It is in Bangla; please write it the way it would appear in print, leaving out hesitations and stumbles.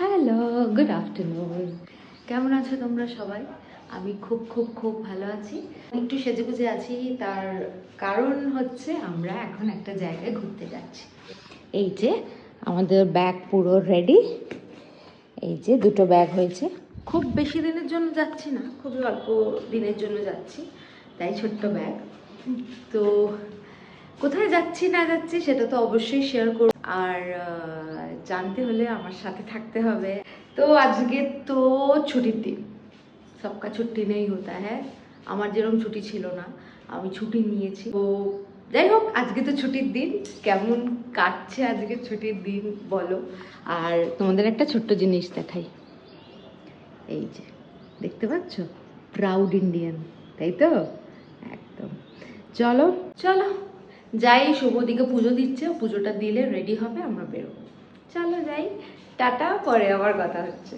Hello, good afternoon. কেমন আছো তোমরা সবাই? আমি খুব খুব খুব ভালো আছি। একটু সেজেগুজে আছি, তার কারণ হচ্ছে আমরা এখন একটা জায়গায় ঘুরতে যাচ্ছি। এই যে আমাদের ব্যাগ পুরো রেডি। এই যে দুটো ব্যাগ হয়েছে। খুব বেশি দিনের জন্য যাচ্ছি না, খুবই অল্প দিনের জন্য যাচ্ছি, তাই ছোট্ট ব্যাগ। তো কোথায় যাচ্ছি না যাচ্ছি সেটা তো অবশ্যই শেয়ার করব, আর জানতে হলে আমার সাথে থাকতে হবে। তো আজকে তো ছুটির দিন, সবকা ছুটি নেই হতা হ্যাঁ। আমার যেরকম ছুটি ছিল না, আমি ছুটি নিয়েছি। তো যাই হোক, আজকে তো ছুটির দিন। কেমন কাটছে আজকে ছুটির দিন বলো। আর তোমাদের একটা ছোট্ট জিনিস দেখাই। এই যে দেখতে পাচ্ছ, প্রাউড ইন্ডিয়ান, তাই তো? একদম। চলো চলো যাই, শুভদিকে পুজো দিচ্ছে, পুজোটা দিলে রেডি হবে, আমরা বেরোবো। চলো যাই, টাটা, পরে আবার কথা হচ্ছে।